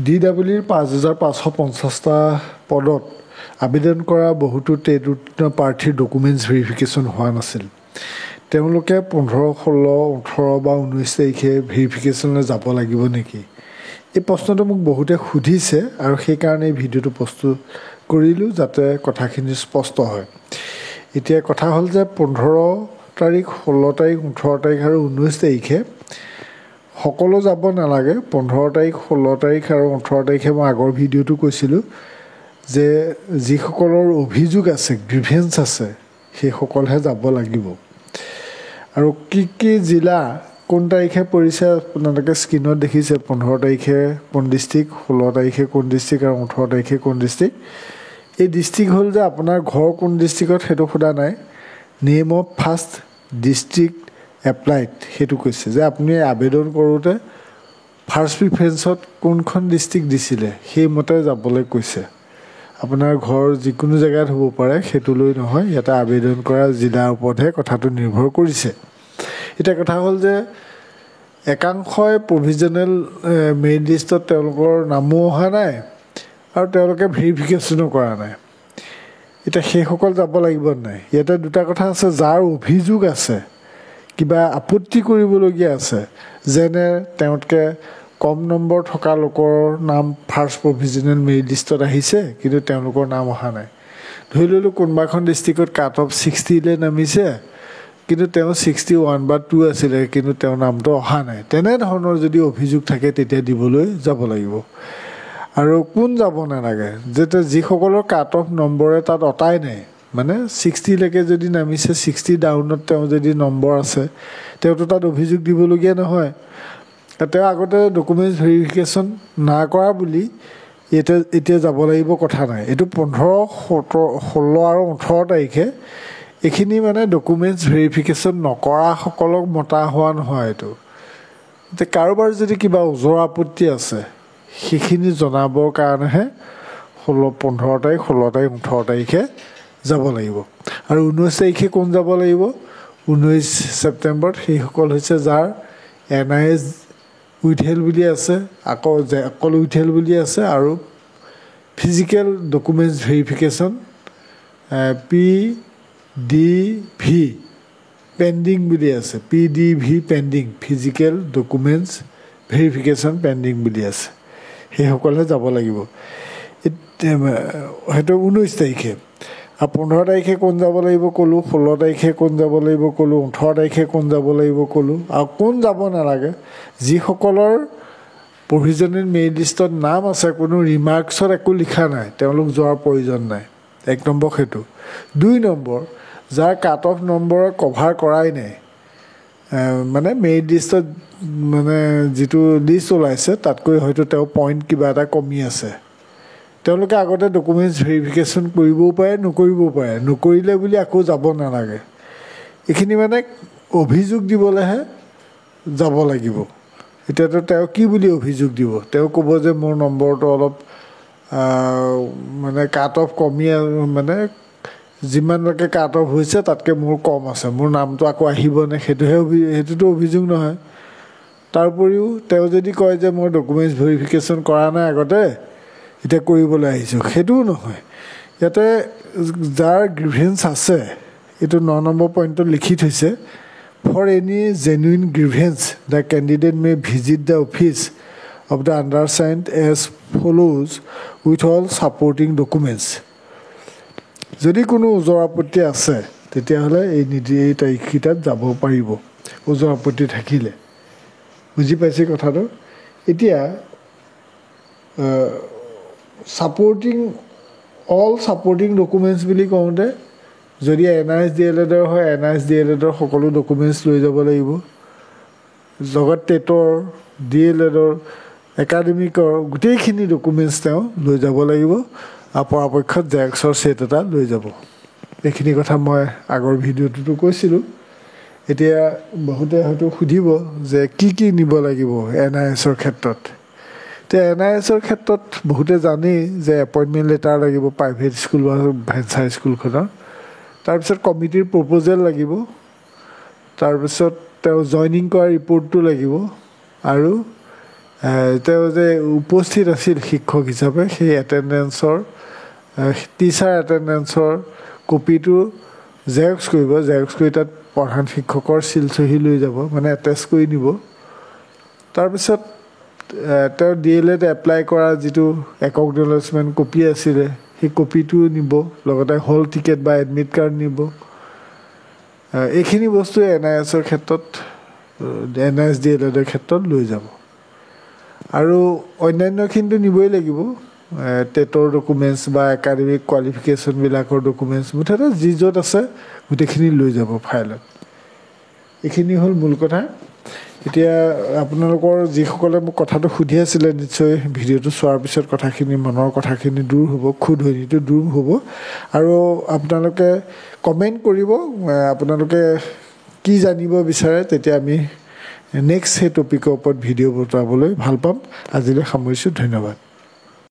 DWৰ 5,550টা পদত আবেদন কৰা বহুতো টেট উত্তীৰ্ণ প্ৰাৰ্থীৰ ডকুমেণ্টছ ভেৰিফিকেশ্যন হোৱা নাছিল। তেওঁলোকে 15, 16, 18 বা 19 তাৰিখে ভেৰিফিকেশ্যনলৈ যাব লাগিব নেকি? এই প্ৰশ্নটো মোক বহুতে সুধিছে আৰু সেইকাৰণে এই ভিডিঅ'টো প্ৰস্তুত কৰিলোঁ যাতে কথাখিনি স্পষ্ট হয়। এতিয়া কথা হ'ল যে 15 তাৰিখ, 16 তাৰিখ, 18 তাৰিখ আৰু 19 তাৰিখে সকলো যাব নালাগে। 15 তাৰিখ, 16 তাৰিখ আৰু 18 তাৰিখে মই আগৰ ভিডিঅ'টো কৈছিলোঁ যে যিসকলৰ অভিযোগ আছে, গ্ৰিভেঞ্চ আছে, সেইসকলহে যাব লাগিব। আৰু কি জিলা কোন তাৰিখে পৰিছে আপোনালোকে স্ক্ৰীণত দেখিছে। 15 তাৰিখে কোন ডিষ্ট্ৰিক্ট, 16 তাৰিখে কোন ডিষ্ট্ৰিক্ট আৰু 18 তাৰিখে কোন ডিষ্ট্ৰিক্ট। এই ডিষ্ট্ৰিক্ট হ'ল যে আপোনাৰ ঘৰ কোন ডিষ্ট্ৰিক্টত সেইটো সোধা নাই, name of first district applied সেইটো কৈছে যে আপুনি আবেদন কৰোঁতে ফাৰ্ষ্ট প্ৰিফাৰেঞ্চত কোনখন ডিষ্ট্ৰিক্ট দিছিলে সেইমতে যাবলৈ কৈছে। আপোনাৰ ঘৰ যিকোনো জেগাত হ'ব পাৰে, সেইটো লৈ নহয়, ইয়াতে আবেদন কৰা জিলাৰ ওপৰতহে কথাটো নিৰ্ভৰ কৰিছে। এতিয়া কথা হ'ল যে একাংশই প্ৰভিজনেল মেৰিট লিষ্টত তেওঁলোকৰ নামো অহা নাই আৰু তেওঁলোকে ভেৰিফিকেশ্যনো কৰা নাই। এতিয়া সেইসকল যাব লাগিব নাই? ইয়াতে দুটা কথা আছে। যাৰ অভিযোগ আছে, কিবা আপত্তি কৰিবলগীয়া আছে, যেনে তেওঁতকৈ কম নম্বৰ থকা লোকৰ নাম ফাৰ্ষ্ট প্ৰভিজনেল মেৰিট লিষ্টত আহিছে কিন্তু তেওঁলোকৰ নাম অহা নাই। ধৰি ল'লোঁ কোনোবা এখন ডিষ্ট্ৰিক্টত কাট অফ 60লৈ নামিছে কিন্তু তেওঁ 61 বা 2 আছিলে কিন্তু তেওঁৰ নামটো অহা নাই। তেনেধৰণৰ যদি অভিযোগ থাকে তেতিয়া দিবলৈ যাব লাগিব। আৰু কোন যাব নালাগে? যেতিয়া যিসকলৰ কাট অফ নম্বৰে তাত অতাই নাই, মানে 60লৈকে যদি নামিছে, 60 ডাউনত তেওঁ যদি নম্বৰ আছে, তেওঁতো তাত অভিযোগ দিবলগীয়া নহয়। তেওঁ আগতে ডকুমেণ্টছ ভেৰিফিকেশ্যন না কৰা বুলি এতিয়া যাব লাগিব কথা নাই। এইটো 15, 17, 16 আৰু 18 তাৰিখে এইখিনি মানে ডকুমেণ্টছ ভেৰিফিকেশ্যন নকৰাসকলক মতা হোৱা নহয়। এইটো এতিয়া কাৰোবাৰ যদি কিবা ওজৰ আপত্তি আছে সেইখিনি জনাবৰ কাৰণেহে 15 তাৰিখ, 16 তাৰিখ, 18 তাৰিখে যাব লাগিব। আৰু 19 তাৰিখে কোন যাব লাগিব? 19 ছেপ্টেম্বৰত সেইসকল হৈছে যাৰ NIS উইথহেল্ড বুলি আছে, অকল উইথহেল্ড বুলি আছে আৰু physical documents verification PDV pending বুলি আছে। PDV pending, physical documents verification pending বুলি আছে, সেইসকলহে যাব লাগিব। সেইটো 19 তাৰিখে। আৰু 15 তাৰিখে কোন যাব লাগিব ক'লোঁ, 16 তাৰিখে কোন যাব লাগিব ক'লোঁ, 18 তাৰিখে কোন যাব লাগিব ক'লোঁ। আৰু কোন যাব নালাগে? যিসকলৰ প্ৰভিজনেল মেৰিট লিষ্টত নাম আছে, কোনো ৰিমাৰ্কছত একো লিখা নাই, তেওঁলোক যোৱাৰ প্ৰয়োজন নাই। 1 নম্বৰ সেইটো। 2 নম্বৰ, যাৰ কাট অফ নম্বৰে কভাৰ কৰাই নাই, মানে মেৰিট লিষ্টত মানে যিটো লিষ্ট ওলাইছে তাতকৈ হয়তো তেওঁ পইণ্ট কিবা এটা কমি আছে, তেওঁলোকে আগতে ডকুমেণ্টছ ভেৰিফিকেশ্যন কৰিবও পাৰে, নকৰিবও পাৰে। নকৰিলে বুলি আকৌ যাব নালাগে। এইখিনি মানে অভিযোগ দিবলৈহে যাব লাগিব। এতিয়াতো তেওঁ কি বুলি অভিযোগ দিব? তেওঁ ক'ব যে মোৰ নম্বৰটো অলপ মানে কাট অফ কমি, মানে যিমানলৈকে কাট অফ হৈছে তাতকৈ মোৰ কম আছে, মোৰ নামটো আকৌ আহিবনে? সেইটোতো অভিযোগ নহয়। তাৰ উপৰিও তেওঁ যদি কয় যে মই ডকুমেণ্টছ ভেৰিফিকেশ্যন কৰা নাই আগতে, এতিয়া কৰিবলৈ আহিছোঁ, সেইটোও নহয়। ইয়াতে যাৰ গ্ৰিভেঞ্চ আছে, এইটো 9 নম্বৰ পইণ্টত লিখি থৈছে, for any genuine grievance the candidate may visit the office of the undersigned as follows with all supporting documents. যদি কোনো ওজৰ আপত্তি আছে তেতিয়াহ'লে এই তাৰিখকেইটাত যাব পাৰিব, ওজৰ আপত্তি থাকিলে। বুজি পাইছে কথাটো? এতিয়া অল ছাপৰ্টিং ডকুমেণ্টছ বুলি কওঁতে যদি NIS DLEDৰ হয়, NIS DLEDৰ সকলো ডকুমেণ্টছ লৈ যাব লাগিব। লগত টেটৰ, DLEDৰ, একাডেমিকৰ গোটেইখিনি ডকুমেণ্টছ তেওঁ লৈ যাব লাগিব। আৰু পৰাপক্ষত জেৰক্সৰ ছেট এটা লৈ যাব। এইখিনি কথা মই আগৰ ভিডিঅ'টোতো কৈছিলোঁ। এতিয়া বহুতে হয়তো সুধিব যে কি নিব লাগিব NISৰ ক্ষেত্ৰত। এতিয়া NISৰ ক্ষেত্ৰত বহুতে জানেই যে এপইণ্টমেণ্ট লেটাৰ লাগিব প্ৰাইভেট স্কুল বা ভেঞ্চাৰ স্কুলখনৰ। তাৰপিছত কমিটিৰ প্ৰপ'জেল লাগিব, তাৰপিছত তেওঁ জইনিং কৰা ৰিপৰ্টটো লাগিব আৰু তেওঁ যে উপস্থিত আছিল শিক্ষক হিচাপে সেই এটেণ্ডেঞ্চৰ টিচাৰ এটেণ্ডেঞ্চৰ কপিটো জেৰক্স কৰিব, জেৰক্স কৰি তাত প্ৰধান শিক্ষকৰ চিল চহী লৈ যাব, মানে এটেচ কৰি নিব। তাৰপিছত তেওঁ DLED এপ্লাই কৰা যিটো একনলেজমেণ্ট কপি আছিলে সেই কপিটো নিব, লগতে হল টিকেট বা এডমিট কাৰ্ড নিব। এইখিনি বস্তু NISৰ ক্ষেত্ৰত NIS DLEDৰ ক্ষেত্ৰত লৈ যাব। আৰু অন্যান্যখিনিতো নিবই লাগিব, টেটৰ ডকুমেণ্টছ বা একাডেমিক কোৱালিফিকেশ্যনবিলাকৰ ডকুমেণ্টছ, মুঠতে যি য'ত আছে গোটেইখিনি লৈ যাব ফাইলত। এইখিনি হ'ল মূল কথা। এতিয়া আপোনালোকৰ যিসকলে মোক কথাটো সুধি আছিলে, নিশ্চয় ভিডিঅ'টো চোৱাৰ পিছত কথাখিনি মনৰ কথাখিনি দূৰ হ'ব, ক্ষুধনিটো দূৰ হ'ব। আৰু আপোনালোকে কমেণ্ট কৰিব আপোনালোকে কি জানিব বিচাৰে, তেতিয়া আমি নেক্সট সেই টপিকৰ ওপৰত ভিডিঅ' বনাবলৈ ভাল পাম। আজিলৈ সামৰিছোঁ, ধন্যবাদ।